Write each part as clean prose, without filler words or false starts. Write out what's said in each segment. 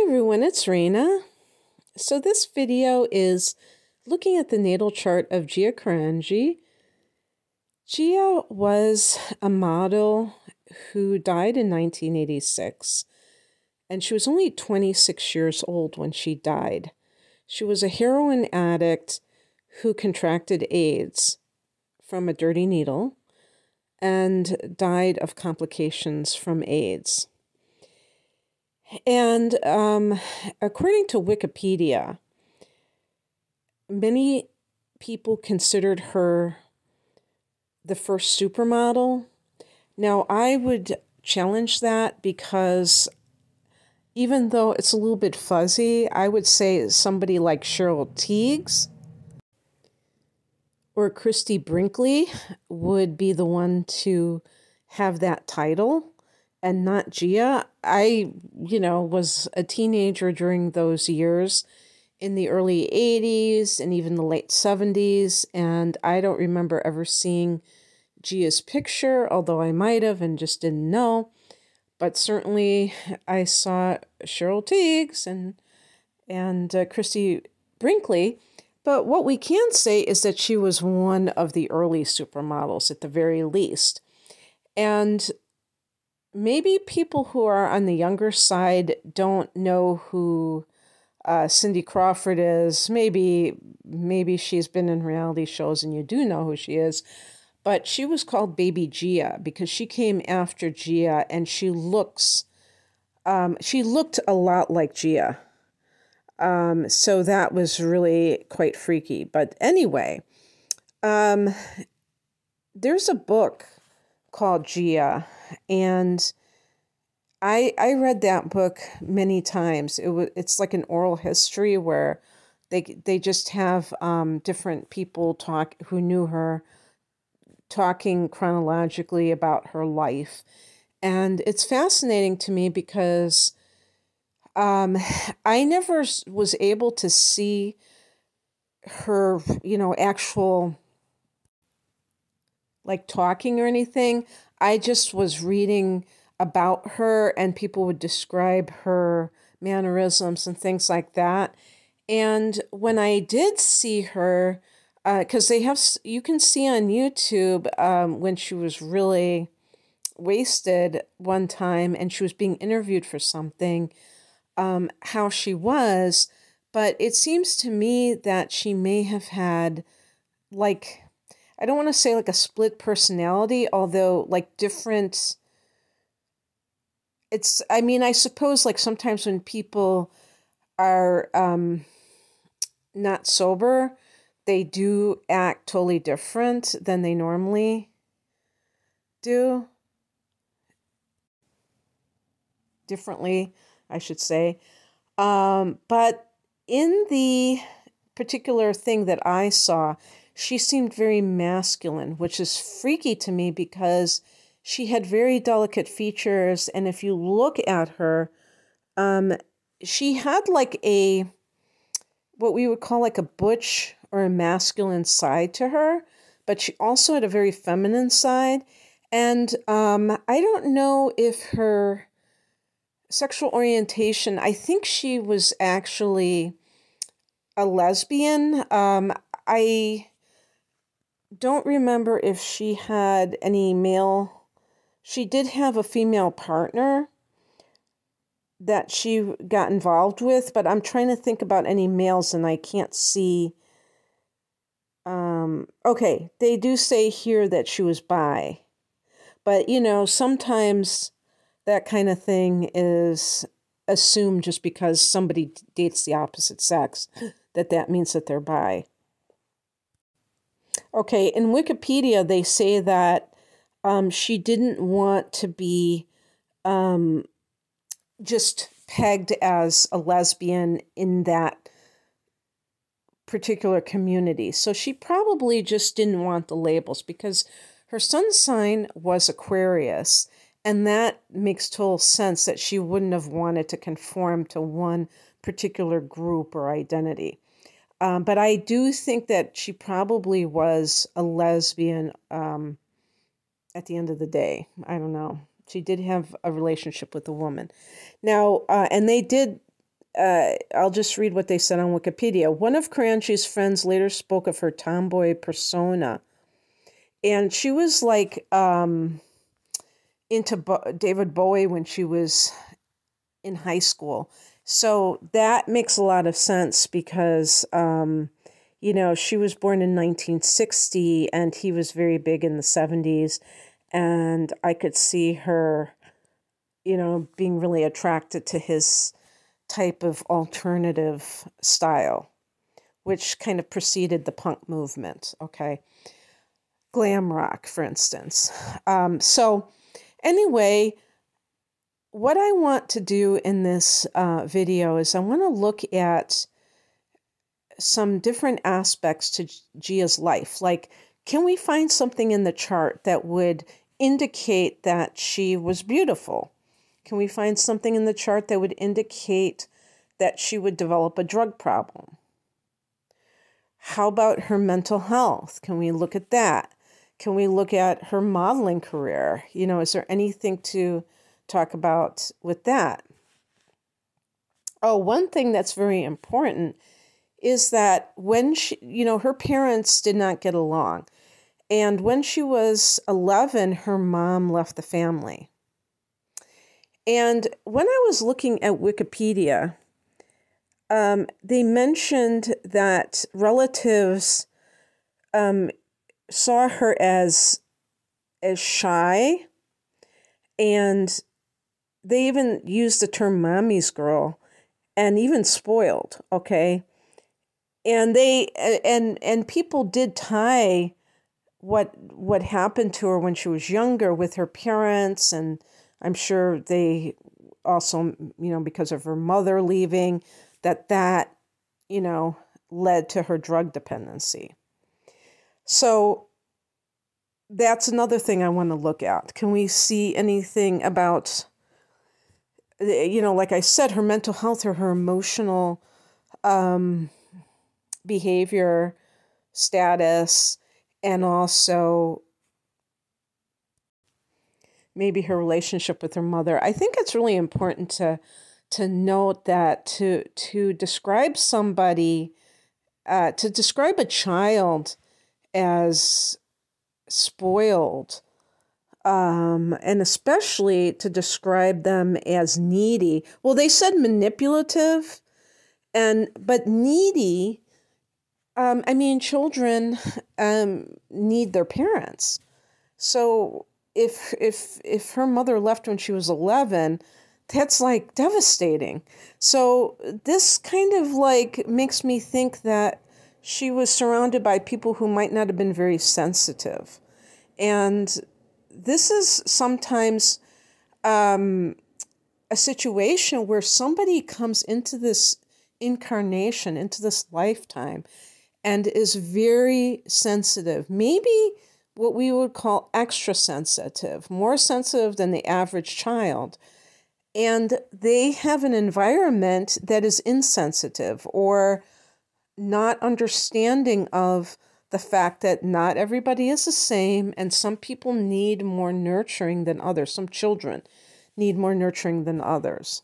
Everyone, it's Raina. So this video is looking at the natal chart of Gia Carangi. Gia was a model who died in 1986, and she was only 26 years old when she died. She was a heroin addict who contracted AIDS from a dirty needle and died of complications from AIDS. And according to Wikipedia, many people considered her the first supermodel. Now, I would challenge that because even though it's a little bit fuzzy, I would say somebody like Cheryl Tiegs or Christy Brinkley would be the one to have that title and not Gia. I was a teenager during those years in the early 80s and even the late 70s, and I don't remember ever seeing Gia's picture, although I might have and just didn't know. But certainly I saw Cheryl Tiegs and Christy Brinkley. But what we can say is that she was one of the early supermodels at the very least. And maybe people who are on the younger side don't know who Cindy Crawford is. Maybe she's been in reality shows and you do know who she is. But she was called Baby Gia because she came after Gia, and she looked a lot like Gia. So that was really quite freaky. But anyway, there's a book called Gia, and I read that book many times. It's like an oral history where they just have different people who knew her talking chronologically about her life. And it's fascinating to me because I never was able to see her, actual like talking or anything. I just was reading about her, and people would describe her mannerisms and things like that. And when I did see her, because you can see on YouTube when she was really wasted one time and she was being interviewed for something, how she was. But it seems to me that she may have had, like, I don't want to say like a split personality, although like different. I suppose like sometimes when people are not sober, they do act totally different than they normally do. Differently, I should say. But in the particular thing that I saw, she seemed very masculine, which is freaky to me because she had very delicate features. And if you look at her, she had like what we would call like a butch or a masculine side to her, but she also had a very feminine side. And I don't know if her sexual orientation, I think she was actually a lesbian. I don't remember if she had any male. She did have a female partner that she got involved with, but I'm trying to think about any males and I can't see. Okay, they do say here that she was bi, but sometimes that kind of thing is assumed just because somebody dates the opposite sex, that means that they're bi. Okay, in Wikipedia, they say that she didn't want to be just pegged as a lesbian in that particular community. So she probably just didn't want the labels because her sun sign was Aquarius, and that makes total sense that she wouldn't have wanted to conform to one particular group or identity. But I do think that she probably was a lesbian at the end of the day. I don't know. She did have a relationship with a woman. Now, and they did I'll just read what they said on Wikipedia. One of Carangi's friends later spoke of her tomboy persona. And she was like into David Bowie when she was in high school. So that makes a lot of sense because, she was born in 1960 and he was very big in the 70s. And I could see her, being really attracted to his type of alternative style, which kind of preceded the punk movement, okay? Glam rock, for instance. So anyway, what I want to do in this video is I want to look at some different aspects to Gia's life. Like, can we find something in the chart that would indicate that she was beautiful? Can we find something in the chart that would indicate that she would develop a drug problem? How about her mental health? Can we look at that? Can we look at her modeling career? Is there anything to talk about with that? Oh, one thing that's very important is that when she, her parents did not get along. And when she was 11, her mom left the family. And when I was looking at Wikipedia, they mentioned that relatives saw her as shy, and they even used the term mommy's girl and even spoiled, okay? And they and people did tie what happened to her when she was younger with her parents, and I'm sure they also, because of her mother leaving, that led to her drug dependency. So that's another thing I want to look at. Can we see anything about, like I said, her mental health or her emotional behavior, status, and also maybe her relationship with her mother? I think it's really important to note that to describe somebody, to describe a child as spoiled, and especially to describe them as needy. Well, they said manipulative, but needy. Children need their parents. So if her mother left when she was 11, that's like devastating. So this kind of like makes me think that she was surrounded by people who might not have been very sensitive. And this is sometimes a situation where somebody comes into this incarnation, into this lifetime, and is very sensitive. Maybe what we would call extra sensitive, more sensitive than the average child. And they have an environment that is insensitive or not understanding of the fact that not everybody is the same, and some people need more nurturing than others. Some children need more nurturing than others.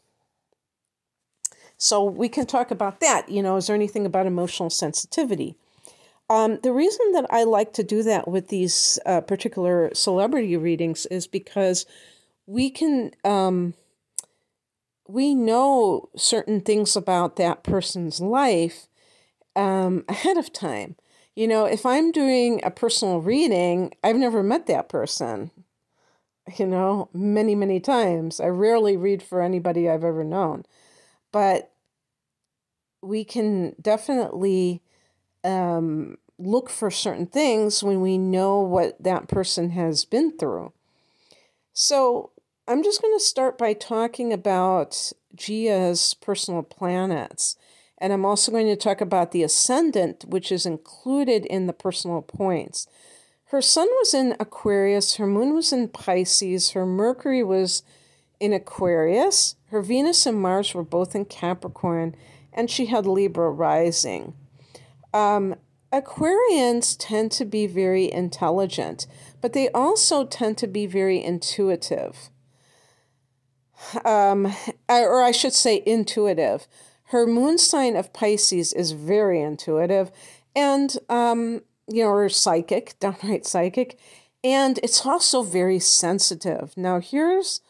So we can talk about that. Is there anything about emotional sensitivity? The reason that I like to do that with these particular celebrity readings is because we can, we know certain things about that person's life ahead of time. If I'm doing a personal reading, I've never met that person, many, many times. I rarely read for anybody I've ever known. But we can definitely look for certain things when we know what that person has been through. So I'm just going to start by talking about Gia's personal planets. And I'm also going to talk about the ascendant, which is included in the personal points. Her sun was in Aquarius, her moon was in Pisces, her Mercury was in Aquarius, her Venus and Mars were both in Capricorn, and she had Libra rising. Aquarians tend to be very intelligent, but they also tend to be very intuitive. Or I should say intuitive. her moon sign of Pisces is very intuitive and, or psychic, downright psychic. And it's also very sensitive. Now, here's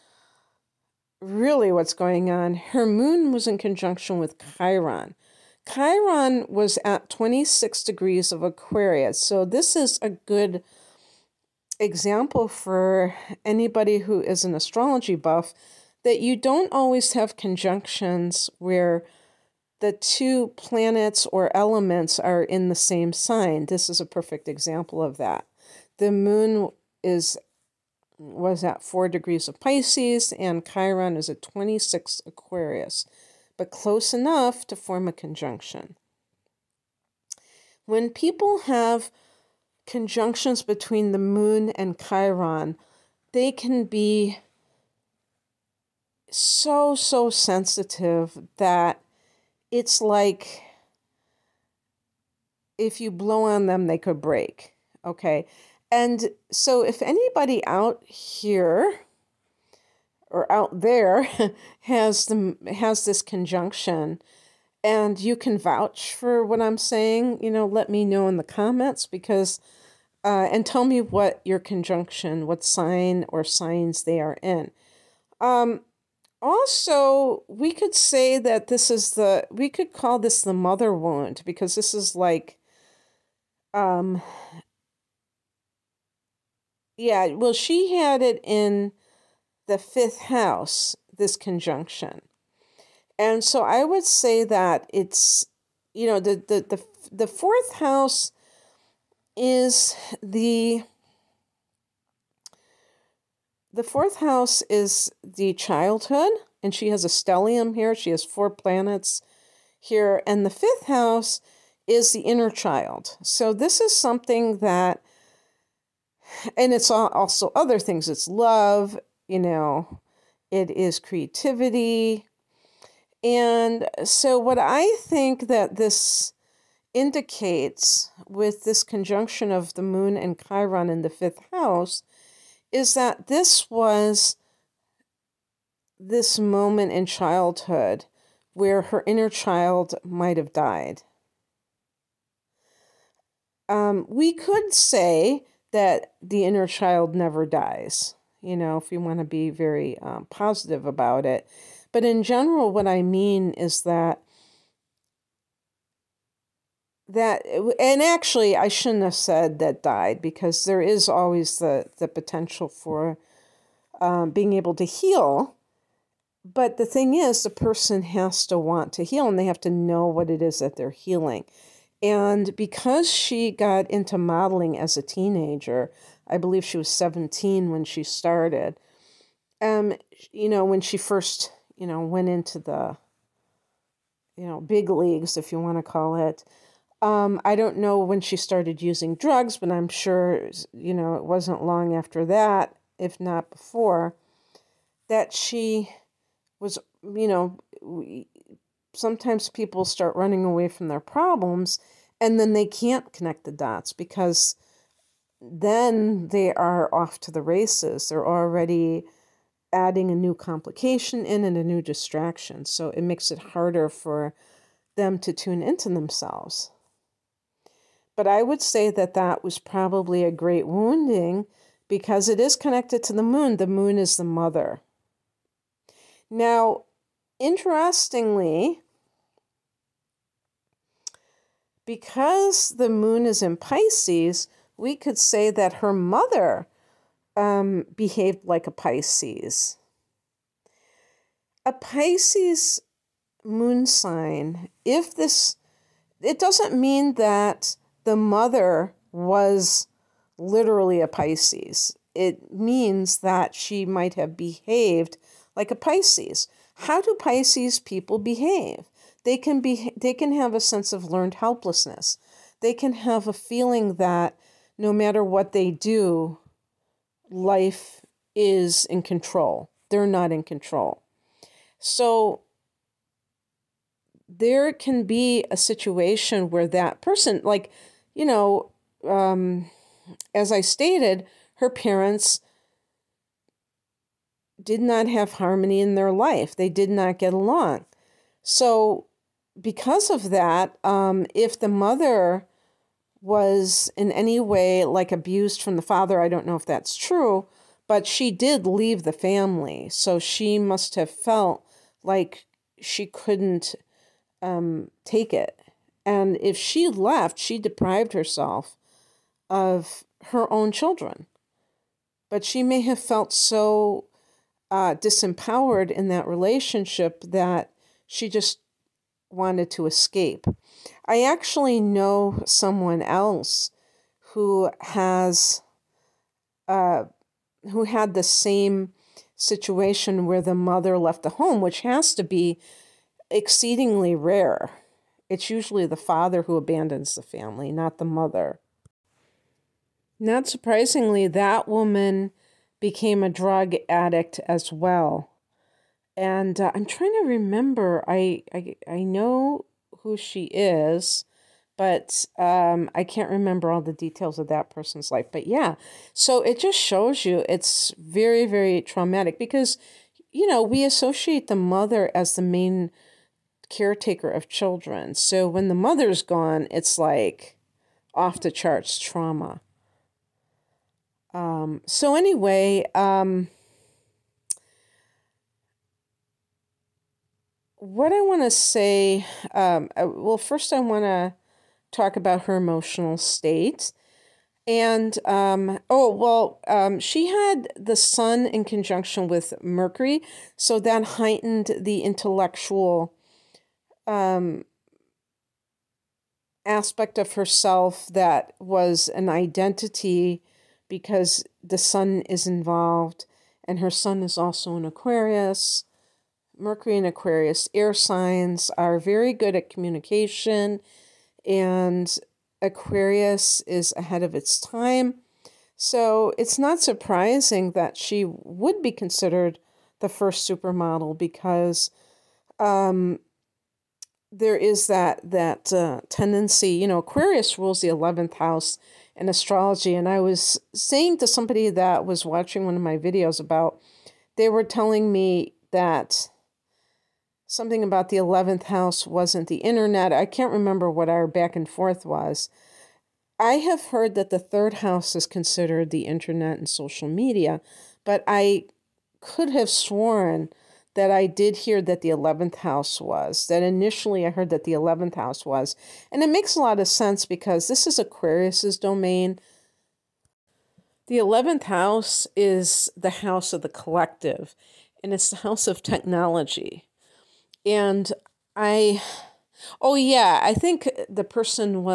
really what's going on. Her moon was in conjunction with Chiron. Chiron was at 26 degrees of Aquarius. So this is a good example for anybody who is an astrology buff that you don't always have conjunctions where the two planets or elements are in the same sign. This is a perfect example of that. The moon was at 4 degrees of Pisces and Chiron is at 26 Aquarius, but close enough to form a conjunction. When people have conjunctions between the moon and Chiron, they can be so sensitive that it's like if you blow on them, they could break. Okay. And so if anybody out here or out there has this conjunction and you can vouch for what I'm saying, let me know in the comments because and tell me what your conjunction, what sign or signs they are in. Also, we could say that we could call this the mother wound because this is like, she had it in the 5th house, this conjunction. And so I would say that it's, the 4th house is the 4th house is the childhood, and she has a stellium here. She has 4 planets here, and the 5th house is the inner child. So this is something that, and it's also other things. It's love, it is creativity. And so what I think that this indicates with this conjunction of the moon and Chiron in the 5th house is that this was this moment in childhood where her inner child might have died. We could say that the inner child never dies, if you want to be very positive about it. But in general, what I mean is that, and actually I shouldn't have said that died because there is always the potential for being able to heal. But the thing is, the person has to want to heal and they have to know what it is that they're healing. And because she got into modeling as a teenager, I believe she was 17 when she started, when she first, went into the, big leagues, if you want to call it. I don't know when she started using drugs, but I'm sure, it wasn't long after that, if not before, that she was, sometimes people start running away from their problems and then they can't connect the dots because then they are off to the races. They're already adding a new complication in and a new distraction. So it makes it harder for them to tune into themselves. But I would say that that was probably a great wounding because it is connected to the moon. The moon is the mother. Now, interestingly, because the moon is in Pisces, we could say that her mother behaved like a Pisces. A Pisces moon sign, it doesn't mean that the mother was literally a Pisces. It means that she might have behaved like a Pisces. How do Pisces people behave? They can have a sense of learned helplessness. They can have a feeling that no matter what they do, life is in control. They're not in control. So there can be a situation where that person, as I stated, her parents did not have harmony in their life. They did not get along. So because of that, if the mother was in any way like abused from the father, I don't know if that's true, but she did leave the family. So she must have felt like she couldn't take it. And if she left, she deprived herself of her own children. But she may have felt so disempowered in that relationship that she just wanted to escape. I actually know someone else who has who had the same situation where the mother left the home, which has to be exceedingly rare. It's usually the father who abandons the family, not the mother. Not surprisingly, that woman became a drug addict as well. And I'm trying to remember. I know who she is, but I can't remember all the details of that person's life. But yeah, so it just shows you it's very, very traumatic because, we associate the mother as the main caretaker of children. So when the mother's gone, it's like off the charts trauma. So anyway, what I want to say, well, first I want to talk about her emotional state. And, she had the sun in conjunction with Mercury, so that heightened the intellectual aspect of herself that was an identity because the sun is involved, and her sun is also in Aquarius. Mercury and Aquarius, air signs, are very good at communication, and Aquarius is ahead of its time. So it's not surprising that she would be considered the first supermodel because there is that tendency. Aquarius rules the 11th house in astrology. And I was saying to somebody that was watching one of my videos they were telling me that something about the 11th house wasn't the internet. I can't remember what our back and forth was. I have heard that the third house is considered the internet and social media, but I could have sworn that I did hear that the 11th house was, that initially I heard that the 11th house was. And it makes a lot of sense because this is Aquarius's domain. The 11th house is the house of the collective, and it's the house of technology. And I think the person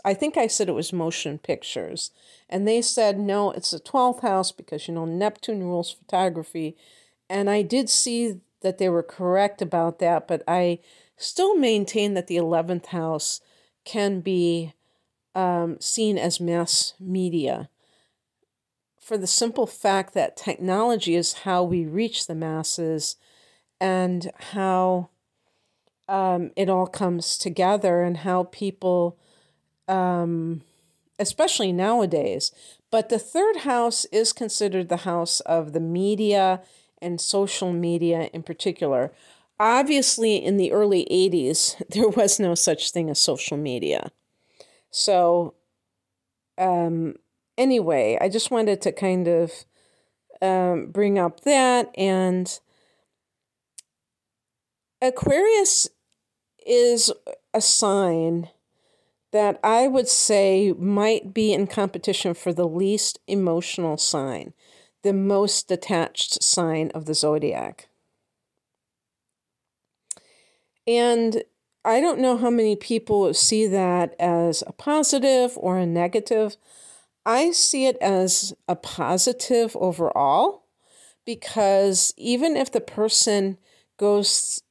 I think I said it was motion pictures. And they said, no, it's the 12th house because, Neptune rules photography. And I did see that they were correct about that, but I still maintain that the 11th house can be seen as mass media for the simple fact that technology is how we reach the masses and how it all comes together and how people, especially nowadays. But the third house is considered the house of the media and social media in particular. Obviously, in the early 80s, there was no such thing as social media. So, anyway, I just wanted to kind of bring up that. And Aquarius is a sign that I would say might be in competition for the least emotional sign, the most detached sign of the zodiac. And I don't know how many people see that as a positive or a negative. I see it as a positive overall because even if the person goes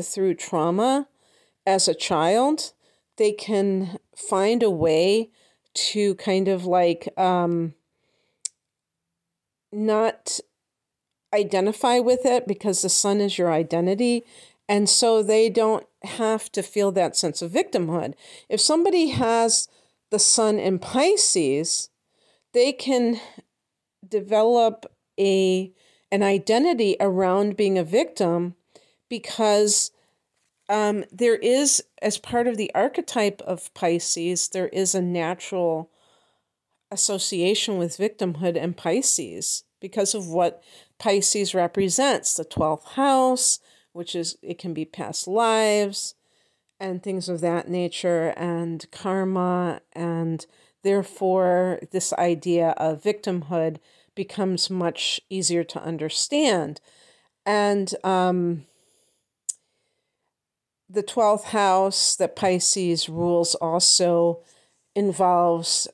through trauma as a child, they can find a way to kind of not identify with it because the sun is your identity. And so they don't have to feel that sense of victimhood. If somebody has the sun in Pisces, they can develop an identity around being a victim because There is, as part of the archetype of Pisces, there is a natural association with victimhood and Pisces because of what Pisces represents, the 12th house, which is, it can be past lives and things of that nature, and karma, and therefore this idea of victimhood becomes much easier to understand. And the 12th house that Pisces rules also involves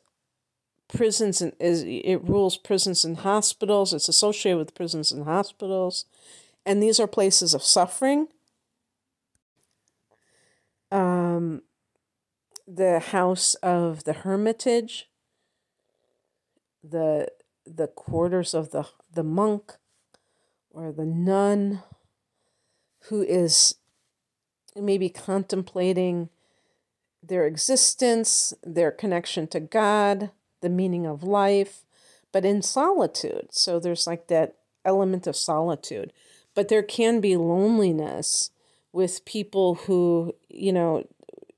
prisons, and it rules prisons and hospitals. It's associated with prisons and hospitals, and these are places of suffering. The house of the hermitage, the quarters of the monk or the nun who is maybe contemplating their existence, their connection to God, the meaning of life, but in solitude. So there's like that element of solitude. But there can be loneliness with people who, you know,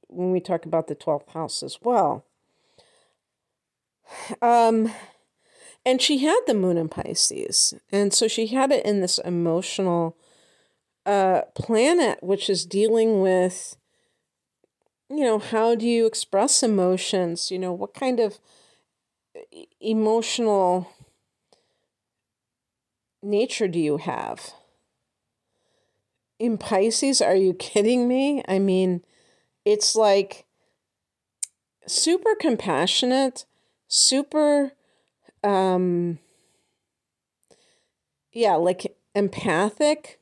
when we talk about the 12th house as well. And she had the moon in Pisces. And so she had it in this emotional planet, which is dealing with, you know, how do you express emotions? You know, what kind of emotional nature do you have? In Pisces, are you kidding me? I mean, it's like super compassionate, super, like empathic,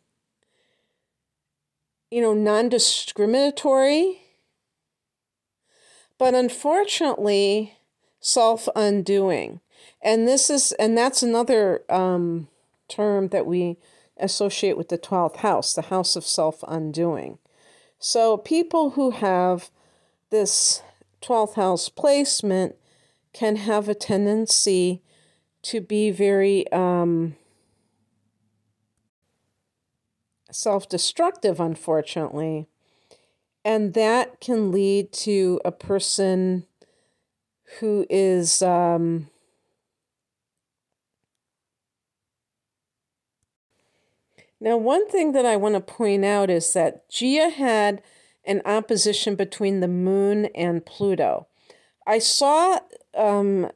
you know, non-discriminatory, but unfortunately, self-undoing. And that's another term that we associate with the 12th house, the house of self-undoing. So people who have this 12th house placement can have a tendency to be very self-destructive, unfortunately. And that can lead to a person who is now, one thing that I want to point out is that Gia had an opposition between the moon and Pluto. I saw a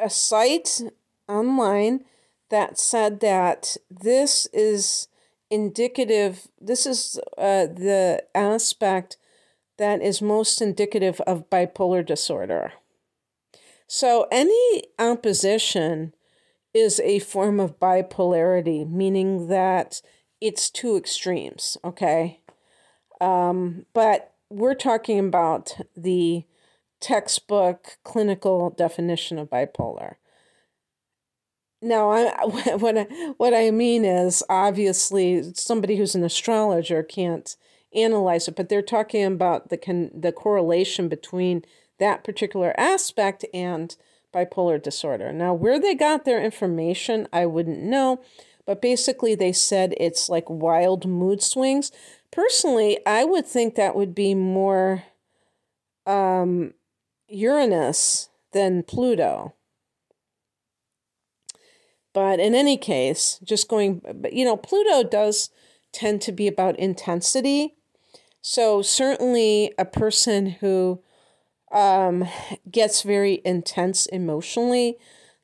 site online that said that this is indicative, this is the aspect that is most indicative of bipolar disorder. So any opposition is a form of bipolarity, meaning that it's two extremes, okay? But we're talking about the textbook clinical definition of bipolar. Now, what I mean is, obviously, somebody who's an astrologer can't analyze it, but they're talking about the correlation between that particular aspect and bipolar disorder. Now, where they got their information, I wouldn't know, but basically they said it's like wild mood swings. Personally, I would think that would be more Uranus than Pluto. But in any case, you know, Pluto does tend to be about intensity. So certainly a person who gets very intense emotionally,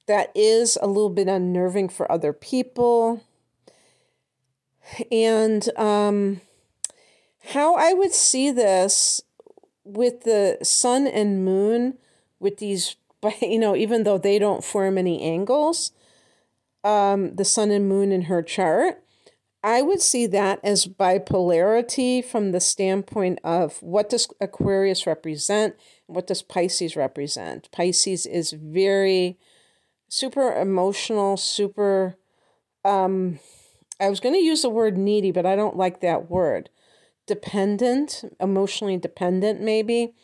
that is a little bit unnerving for other people. And how I would see this with the sun and moon, with these, you know, even though they don't form any angles, the sun and moon in her chart, I would see that as bipolarity from the standpoint of what does Aquarius represent? What does Pisces represent? Pisces is very super emotional, super, I was going to use the word needy, but I don't like that word. Dependent, emotionally dependent maybe.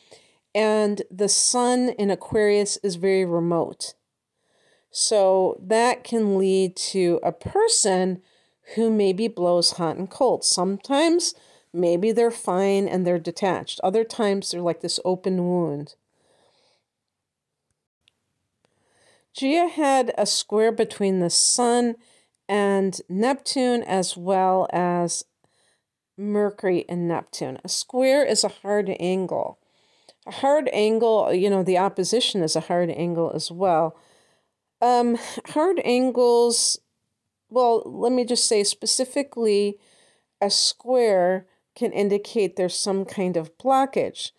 And the sun in Aquarius is very remote. So that can lead to a person who maybe blows hot and cold. Sometimes maybe they're fine and they're detached. Other times they're like this open wound. Gia had a square between the Sun and Neptune, as well as Mercury and Neptune. A square is a hard angle. A hard angle, the opposition is a hard angle as well. Hard angles, well, let me just say specifically, a square can indicate there's some kind of blockage.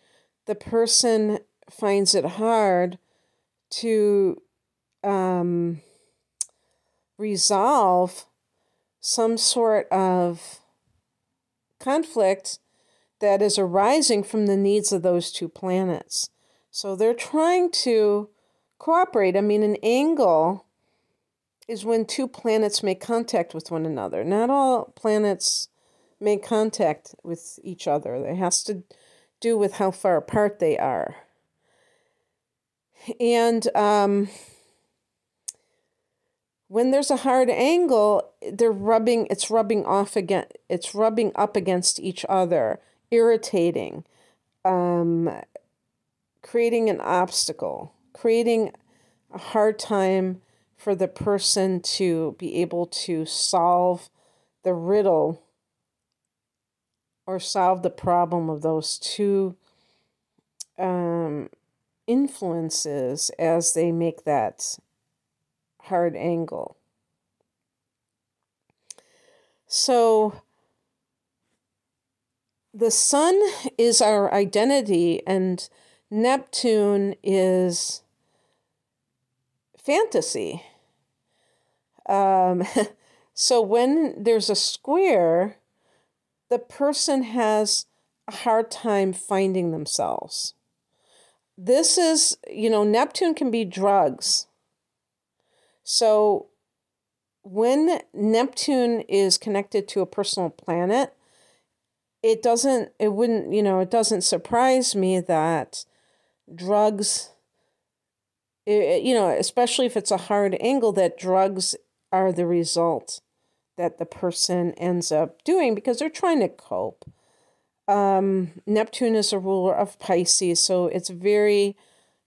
The person finds it hard to resolve some sort of conflict that is arising from the needs of those two planets. So they're trying to cooperate. I mean, an angle is when two planets make contact with one another. Not all planets make contact with each other. It has to do with how far apart they are. And when there's a hard angle, it's rubbing up against each other, irritating, creating an obstacle, creating a hard time for the person to be able to solve the riddle or solve the problem of those two influences as they make that hard angle. So the Sun is our identity, and Neptune is fantasy. So when there's a square, the person has a hard time finding themselves. This is, Neptune can be drugs. So when Neptune is connected to a personal planet, it doesn't surprise me that drugs, especially if it's a hard angle, that drugs are the result that the person ends up doing because they're trying to cope. Neptune is a ruler of Pisces, so it's very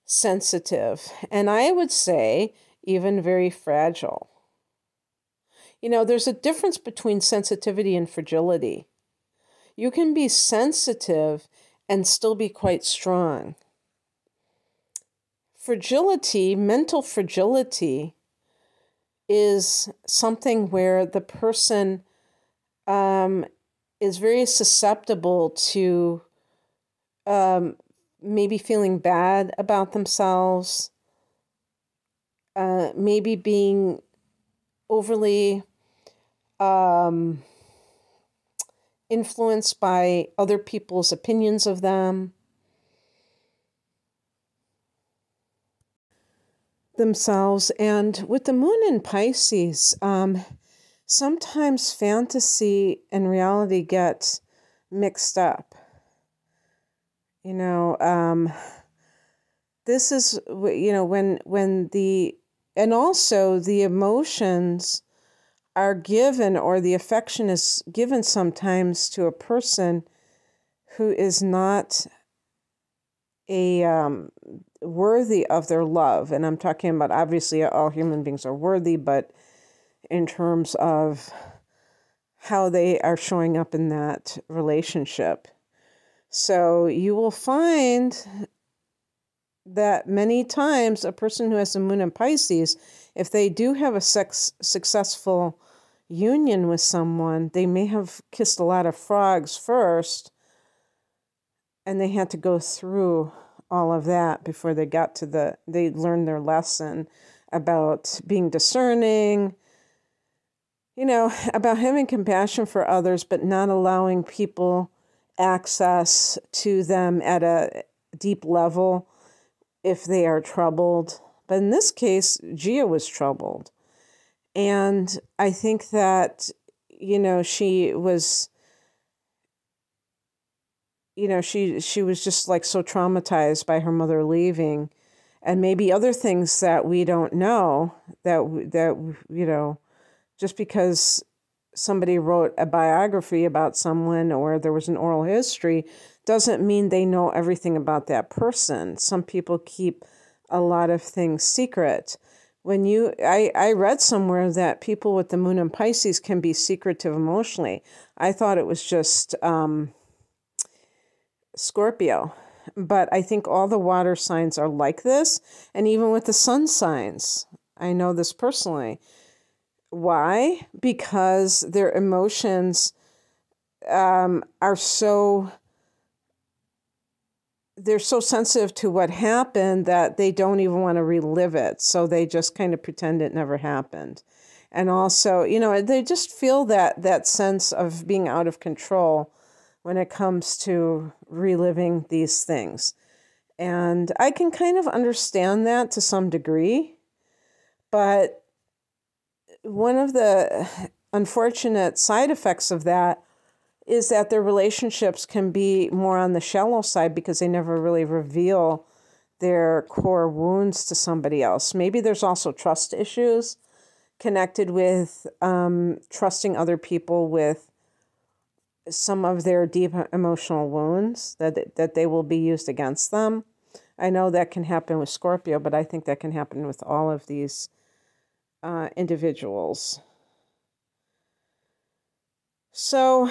sensitive, and I would say even very fragile. There's a difference between sensitivity and fragility. You can be sensitive and still be quite strong. Fragility, mental fragility, is something where the person is very susceptible to maybe feeling bad about themselves, maybe being overly influenced by other people's opinions of them, themselves. And with the moon in Pisces, sometimes fantasy and reality get mixed up. This is, and also the emotions are given, or the affection is given sometimes to a person who is not worthy of their love. And I'm talking about, obviously all human beings are worthy, but in terms of how they are showing up in that relationship. So you will find that many times a person who has the moon in Pisces, if they do have a successful union with someone, they may have kissed a lot of frogs first, and they had to go through all of that before they they learned their lesson about being discerning, about having compassion for others, but not allowing people access to them at a deep level if they are troubled. But in this case, Gia was troubled. And I think that, she was, she was just like so traumatized by her mother leaving, and maybe other things that we don't know, that just because somebody wrote a biography about someone or there was an oral history doesn't mean they know everything about that person. Some people keep a lot of things secret. I read somewhere that people with the moon in Pisces can be secretive emotionally. I thought it was just Scorpio, but I think all the water signs are like this, and even with the sun signs. I know this personally. Why? Because their emotions are so, they're so sensitive to what happened that they don't even want to relive it. So they just kind of pretend it never happened. And also, they just feel that sense of being out of control when it comes to reliving these things. And I can kind of understand that to some degree. But one of the unfortunate side effects of that is that their relationships can be more on the shallow side because they never really reveal their core wounds to somebody else. Maybe there's also trust issues connected with trusting other people with some of their deep emotional wounds that they will be used against them. I know that can happen with Scorpio, but I think that can happen with all of these individuals. So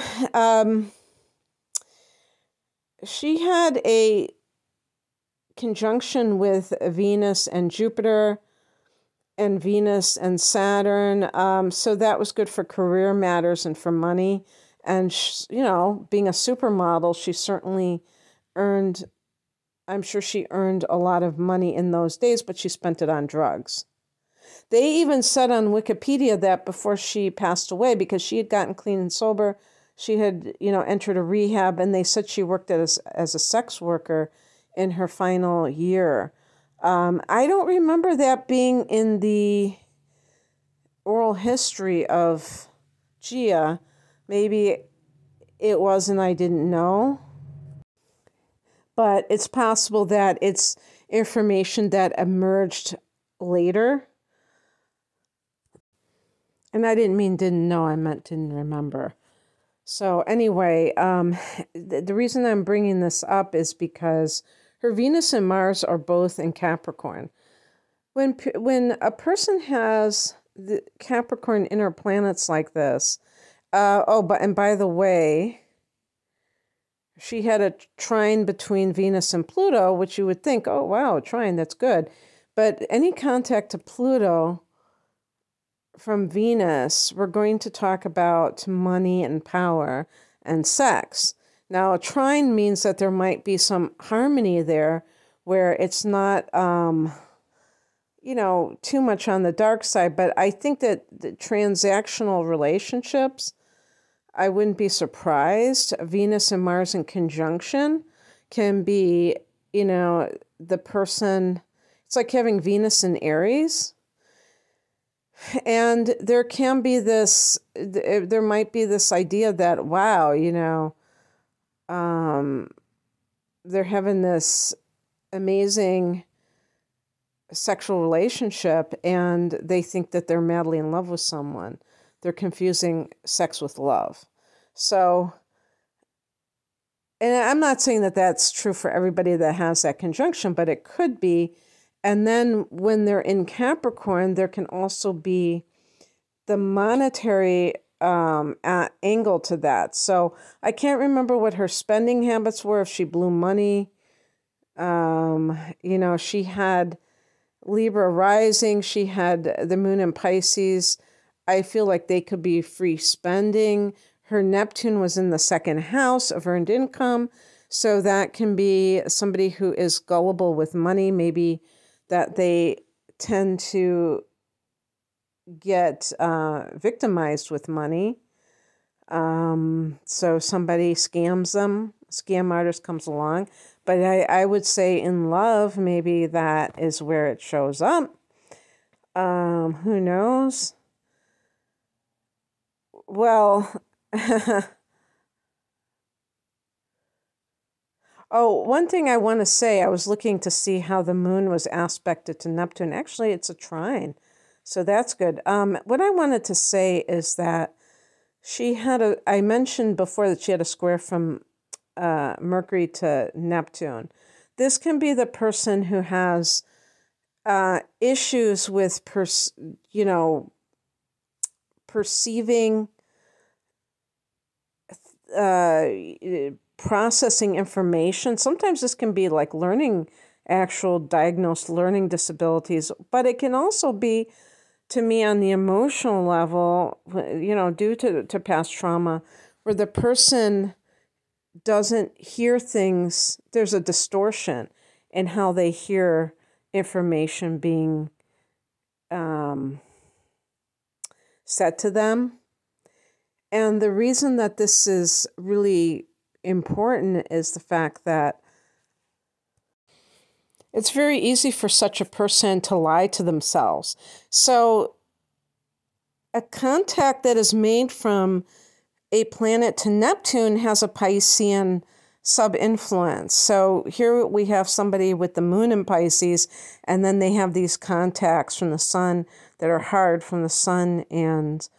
she had a conjunction with Venus and Jupiter and Venus and Saturn. So that was good for career matters and for money. And, being a supermodel, she certainly I'm sure she earned a lot of money in those days, but she spent it on drugs. They even said on Wikipedia that before she passed away, because she had gotten clean and sober, she had, entered a rehab, and they said she worked as a sex worker in her final year. I don't remember that being in the oral history of Gia. Maybe it was and I didn't know. But it's possible that it's information that emerged later. And I didn't mean didn't know, I meant didn't remember. So anyway, the reason I'm bringing this up is because her Venus and Mars are both in Capricorn. When a person has the Capricorn inner planets like this, and by the way, she had a trine between Venus and Pluto, which you would think, oh, wow, a trine, that's good. But any contact to Pluto from Venus, we're going to talk about money and power and sex. Now, a trine means that there might be some harmony there where it's not, too much on the dark side. But I think that the transactional relationships, I wouldn't be surprised. Venus and Mars in conjunction can be, the person, it's like having Venus in Aries. And there can be there might be this idea that, wow, they're having this amazing sexual relationship and they think that they're madly in love with someone. They're confusing sex with love. So, and I'm not saying that that's true for everybody that has that conjunction, but it could be. And then when they're in Capricorn, there can also be the monetary angle to that. So I can't remember what her spending habits were, if she blew money. She had Libra rising. She had the moon in Pisces. I feel like they could be free spending. Her Neptune was in the second house of earned income. So that can be somebody who is gullible with money, maybe that they tend to get victimized with money. So somebody scams them, scam artist comes along. But I would say in love, maybe that is where it shows up. Who knows? Well, oh, one thing I want to say, I was looking to see how the moon was aspected to Neptune. Actually, it's a trine. So that's good. What I wanted to say is that I mentioned before that she had a square from Mercury to Neptune. This can be the person who has issues with, perceiving, processing information. Sometimes this can be like actual diagnosed learning disabilities, but it can also be, to me, on the emotional level, due to past trauma, where the person doesn't hear things. There's a distortion in how they hear information being said to them. And the reason that this is really important is the fact that it's very easy for such a person to lie to themselves. So a contact that is made from a planet to Neptune has a Piscean sub-influence. So here we have somebody with the moon in Pisces, and then they have these contacts from the sun that are hard from the sun and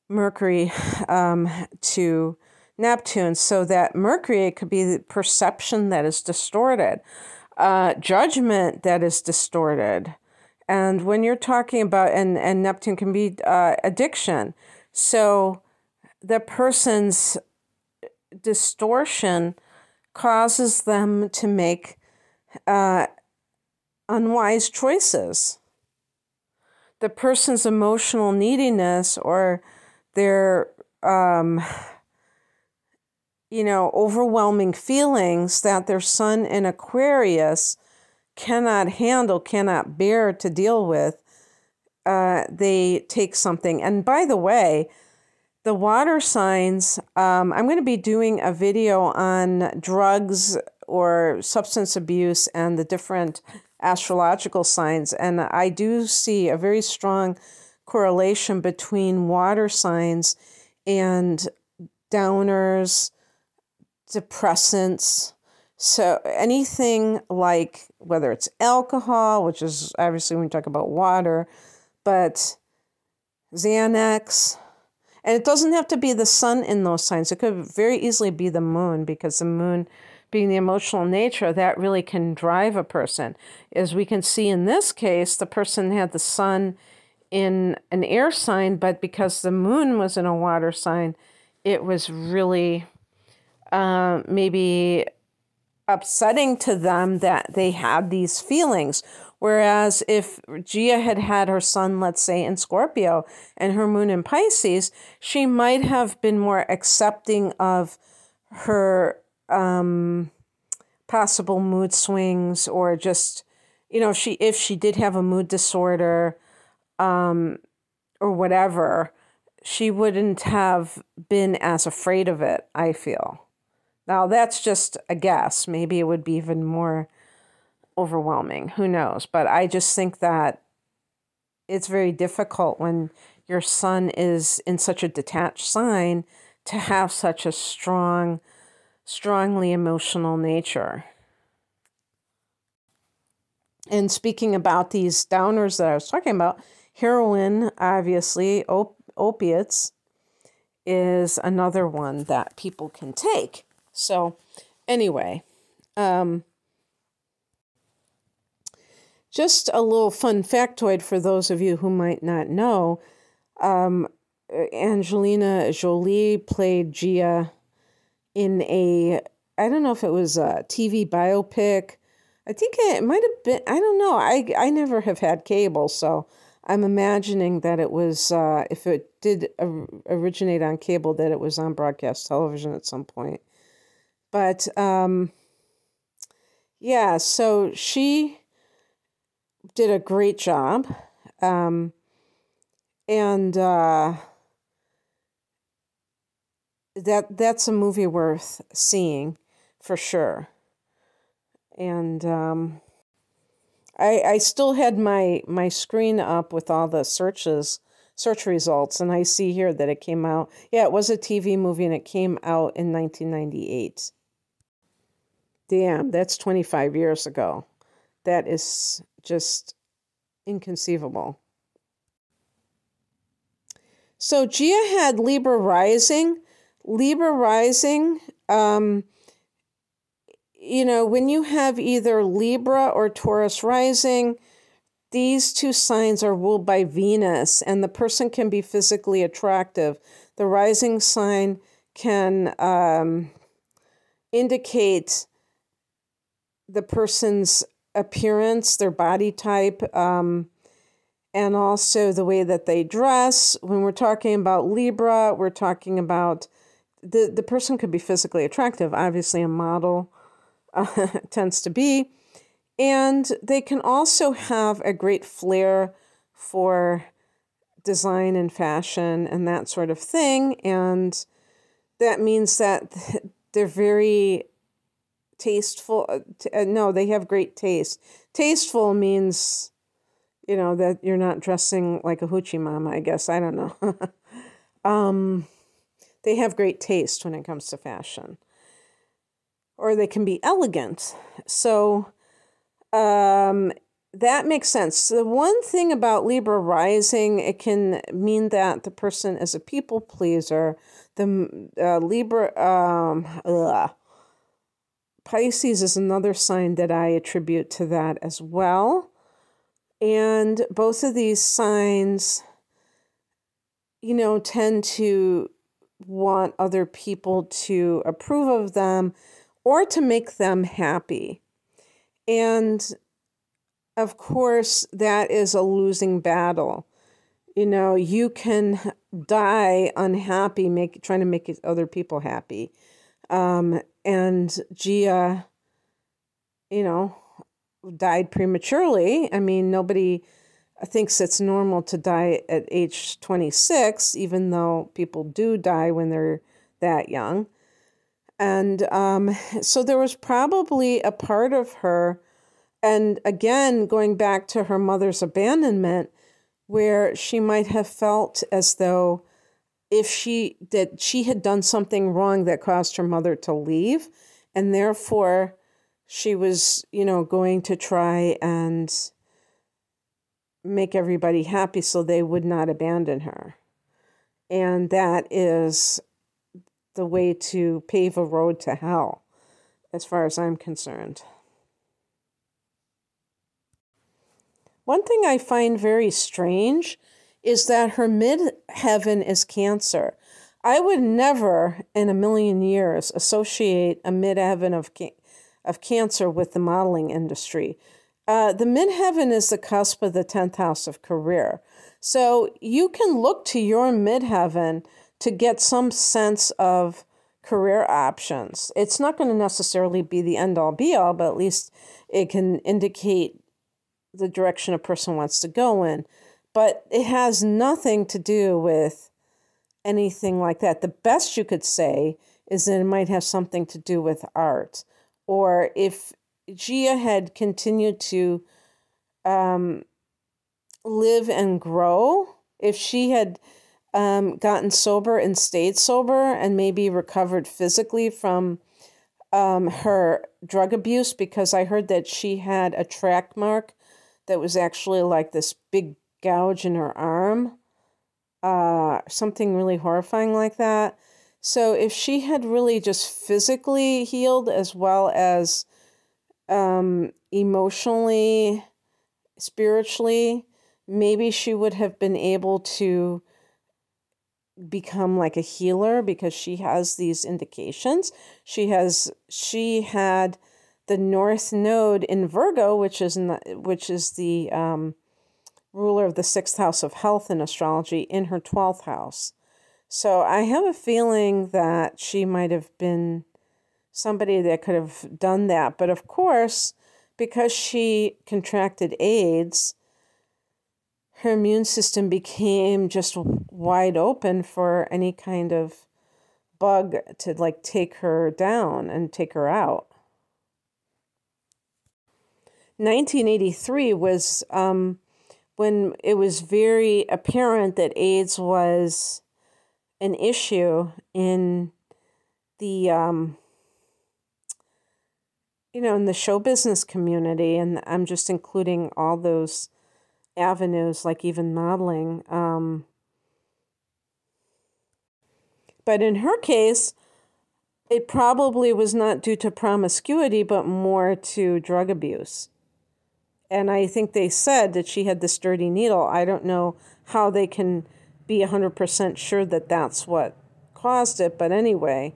Mercury to Neptune. So that Mercury, it could be the perception that is distorted, judgment that is distorted. And when you're talking about, and Neptune can be addiction. So the person's distortion causes them to make unwise choices. The person's emotional neediness or their, overwhelming feelings that their sun in Aquarius cannot handle, cannot bear to deal with, they take something. And by the way, the water signs, I'm going to be doing a video on drugs or substance abuse and the different astrological signs. And I do see a very strong correlation between water signs and downers, depressants. So anything like, whether it's alcohol, which is obviously when we talk about water, but Xanax. And it doesn't have to be the sun in those signs. It could very easily be the moon, because the moon, being the emotional nature, that really can drive a person. As we can see in this case, the person had the sun in an air sign, but because the moon was in a water sign, it was really maybe upsetting to them that they had these feelings. Whereas if Gia had had her sun, let's say, in Scorpio and her moon in Pisces, she might have been more accepting of her possible mood swings, or just, if she did have a mood disorder or whatever, she wouldn't have been as afraid of it, I feel. Now, that's just a guess. Maybe it would be even more overwhelming. Who knows? But I just think that it's very difficult when your sun is in such a detached sign to have such a strongly emotional nature. And speaking about these downers that I was talking about, heroin, obviously, opiates is another one that people can take. So anyway, just a little fun factoid for those of you who might not know. Angelina Jolie played Gia in I don't know if it was a TV biopic. I think it might have been, I don't know. I never have had cable, so I'm imagining that it was, if it did originate on cable, that it was on broadcast television at some point. But, yeah, so she did a great job. And that's a movie worth seeing for sure. And I still had my screen up with all the search results, and I see here that it came out. Yeah, it was a TV movie, and it came out in 1998. Damn, that's 25 years ago. That is just inconceivable. So Gia had Libra rising. Libra rising, when you have either Libra or Taurus rising, these two signs are ruled by Venus, and the person can be physically attractive. The rising sign can indicate the person's appearance, their body type, and also the way that they dress. When we're talking about Libra, we're talking about the person could be physically attractive. Obviously, a model tends to be. And they can also have a great flair for design and fashion and that sort of thing. And that means that they're very tasteful. No, they have great taste. Tasteful means, that you're not dressing like a hoochie mama, I guess. I don't know. They have great taste when it comes to fashion. Or they can be elegant. So that makes sense. So the one thing about Libra rising, it can mean that the person is a people pleaser. The Pisces is another sign that I attribute to that as well. And both of these signs, tend to want other people to approve of them or to make them happy. And of course, that is a losing battle. You can die unhappy, trying to make other people happy. And Gia, died prematurely. I mean, nobody thinks it's normal to die at age 26, even though people do die when they're that young. And so there was probably a part of her, and again, going back to her mother's abandonment, where she might have felt as though she had done something wrong that caused her mother to leave, and therefore she was, going to try and make everybody happy so they would not abandon her. And that is the way to pave a road to hell, as far as I'm concerned. One thing I find very strange is that her midheaven is Cancer. I would never in a million years associate a midheaven of Cancer with the modeling industry. The midheaven is the cusp of the 10th house of career. So you can look to your midheaven to get some sense of career options. It's not going to necessarily be the end-all be-all, but at least it can indicate the direction a person wants to go in. But it has nothing to do with anything like that. The best you could say is that it might have something to do with art. Or if Gia had continued to live and grow, if she had gotten sober and stayed sober and maybe recovered physically from her drug abuse, because I heard that she had a track mark that was actually like this big gouge in her arm, something really horrifying like that. So if she had really just physically healed as well as emotionally, spiritually, maybe she would have been able to become like a healer, because she has these indications. She had the North Node in Virgo, which is the ruler of the 6th house of health in astrology, in her 12th house. So I have a feeling that she might have been somebody that could have done that. But of course, because she contracted AIDS, her immune system became just wide open for any kind of bug to take her down and take her out. 1983 was when it was very apparent that AIDS was an issue in the in the show business community, and I'm just including all those avenues, like even modeling. But in her case, it probably was not due to promiscuity, but more to drug abuse. And I think they said that she had this dirty needle. I don't know how they can be 100% sure that that's what caused it. But anyway,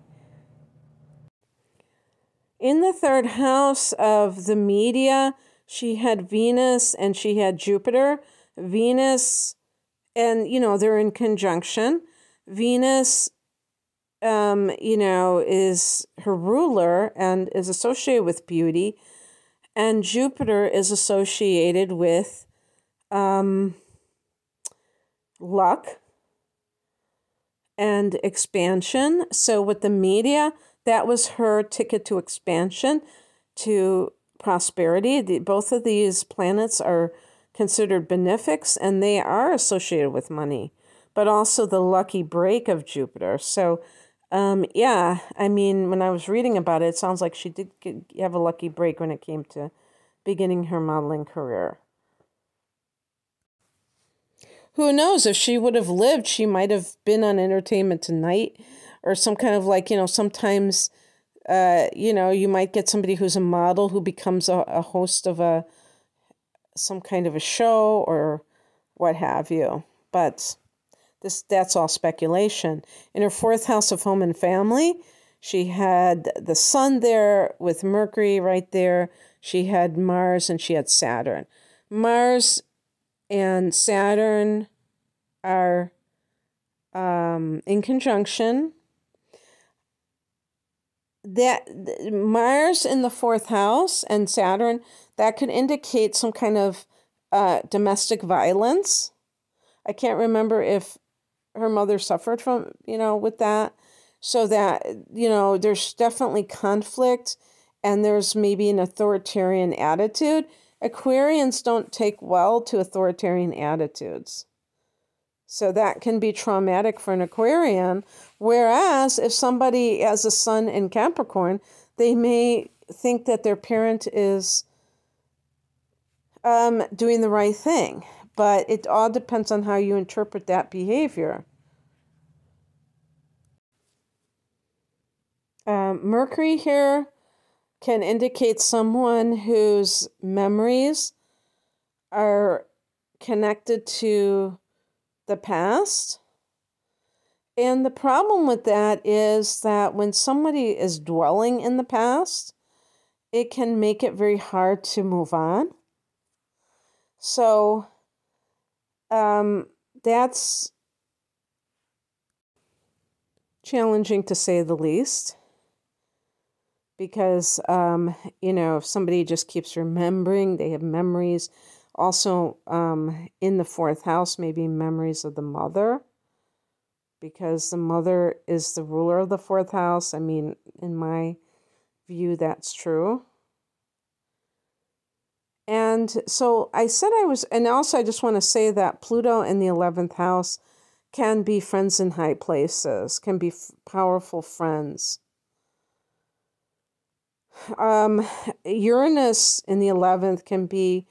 in the third house of the media, she had Venus and she had Jupiter. Venus, and, they're in conjunction. Venus, is her ruler and is associated with beauty. And Jupiter is associated with luck and expansion. So with the media, that was her ticket to expansion, to prosperity. Both of these planets are considered benefics, and they are associated with money, but also the lucky break of Jupiter. So, when I was reading about it, it sounds like she did have a lucky break when it came to beginning her modeling career. Who knows? If she would have lived, she might have been on Entertainment Tonight or some kind of sometimes, you might get somebody who's a model who becomes a host of some kind of a show or what have you. But that's all speculation. In her fourth house of home and family, she had the sun there with Mercury right there. She had Mars and she had Saturn. Mars and Saturn are in conjunction. That Mars in the fourth house and Saturn, that could indicate some kind of domestic violence. I can't remember if her mother suffered from, with that. So that, there's definitely conflict and there's maybe an authoritarian attitude. Aquarians don't take well to authoritarian attitudes. So that can be traumatic for an Aquarian. Whereas if somebody has a sun in Capricorn, they may think that their parent is doing the right thing. But it all depends on how you interpret that behavior. Mercury here can indicate someone whose memories are connected to the past. And the problem with that is that when somebody is dwelling in the past, it can make it very hard to move on. So that's challenging to say the least. Because, if somebody just keeps remembering, they have memories. Also, in the fourth house, maybe memories of the mother. Because the mother is the ruler of the fourth house. I mean, in my view, that's true. And so I said and also I just want to say that Pluto in the 11th house can be friends in high places, can be powerful friends. Uranus in the 11th can be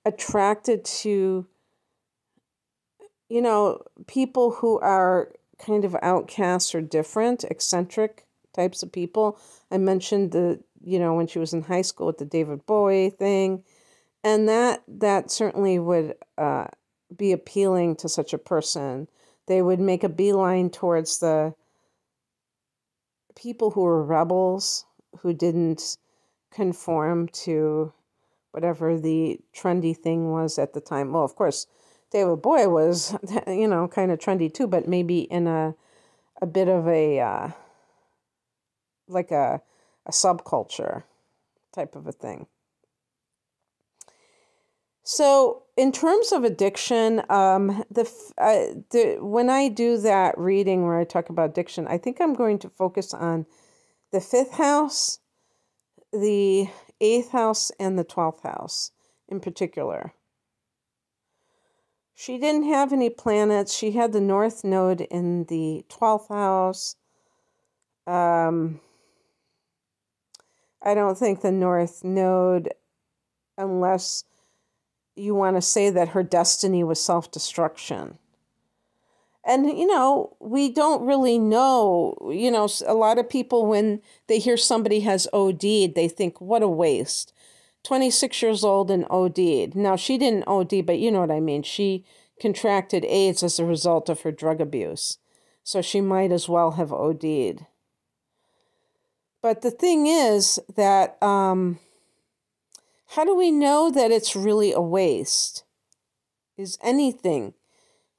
attracted to, people who are kind of outcasts or different, eccentric types of people. I mentioned when she was in high school with the David Bowie thing, and that certainly would be appealing to such a person. They would make a beeline towards the people who were rebels, who didn't conform to whatever the trendy thing was at the time. Well, of course, David Bowie was, kind of trendy too, but maybe in a bit of a subculture type of a thing. So in terms of addiction, when I do that reading where I talk about addiction, I think I'm going to focus on the 5th house, the 8th house, and the 12th house in particular. She didn't have any planets. She had the North Node in the 12th house. I don't think the North Node, unless you want to say that her destiny was self-destruction. And, we don't really know, a lot of people, when they hear somebody has OD'd, they think, what a waste. 26 years old and OD'd. Now, she didn't OD, but you know what I mean. She contracted AIDS as a result of her drug abuse. So she might as well have OD'd. But the thing is that, how do we know that it's really a waste? Is anything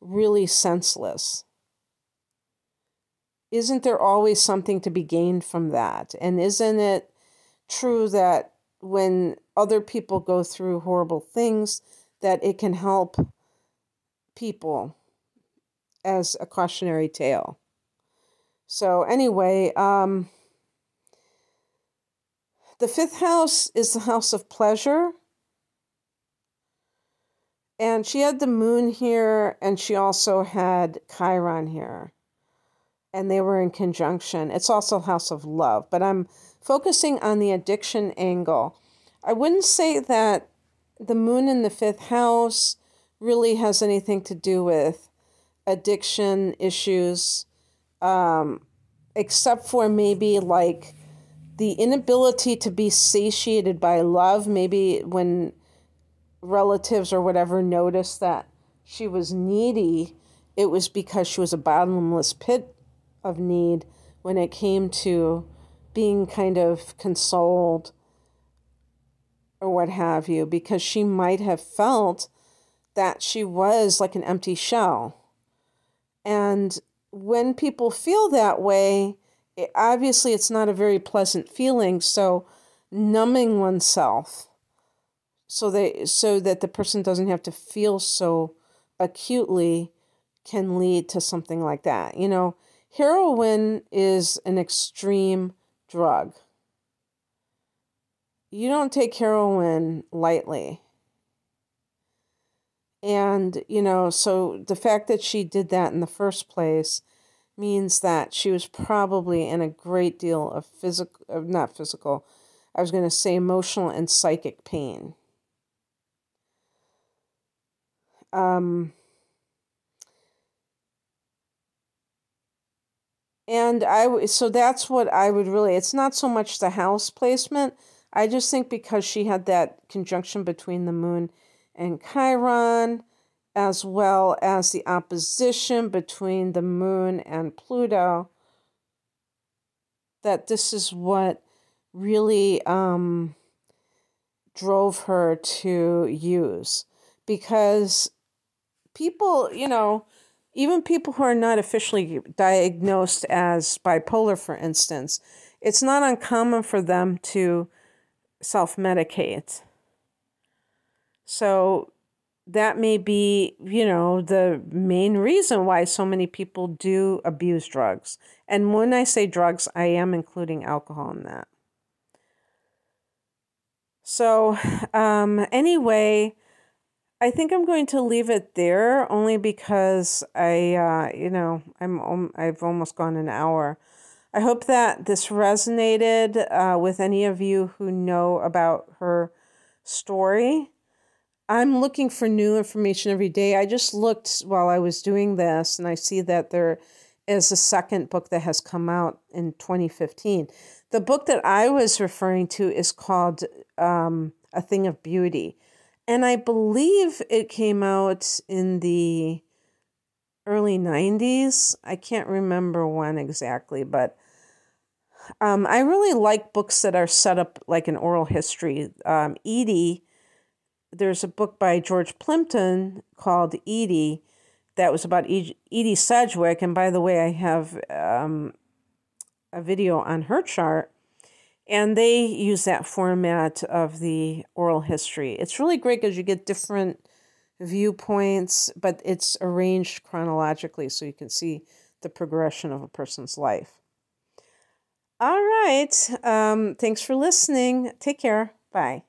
really senseless? Isn't there always something to be gained from that? And isn't it true that when other people go through horrible things, that it can help people as a cautionary tale? So anyway, the fifth house is the house of pleasure. And she had the moon here, and she also had Chiron here. And they were in conjunction. It's also house of love, but I'm focusing on the addiction angle. I wouldn't say that the moon in the fifth house really has anything to do with addiction issues, except for maybe like the inability to be satiated by love. Maybe when relatives or whatever noticed that she was needy, it was because she was a bottomless pit of need when it came to being kind of consoled or what have you, because she might have felt that she was like an empty shell. And when people feel that way, obviously it's not a very pleasant feeling. So numbing oneself so that the person doesn't have to feel so acutely can lead to something like that. Heroin is an extreme drug. You don't take heroin lightly. And, so the fact that she did that in the first place means that she was probably in a great deal of emotional and psychic pain. So that's what I would really, it's not so much the house placement. I just think because she had that conjunction between the moon and Chiron, as well as the opposition between the moon and Pluto, that this is what really drove her to use. Because people, even people who are not officially diagnosed as bipolar, for instance, it's not uncommon for them to self-medicate. So that may be, the main reason why so many people do abuse drugs. And when I say drugs, I am including alcohol in that. So anyway, I think I'm going to leave it there, only because I've almost gone an hour. I hope that this resonated with any of you who know about her story. I'm looking for new information every day. I just looked while I was doing this, and I see that there is a second book that has come out in 2015. The book that I was referring to is called A Thing of Beauty. And I believe it came out in the early 90s. I can't remember when exactly, but I really like books that are set up like an oral history. Edie, there's a book by George Plimpton called Edie that was about Edie Sedgwick. And by the way, I have a video on her chart. And they use that format of the oral history. It's really great because you get different viewpoints, but it's arranged chronologically so you can see the progression of a person's life. All right. Thanks for listening. Take care. Bye.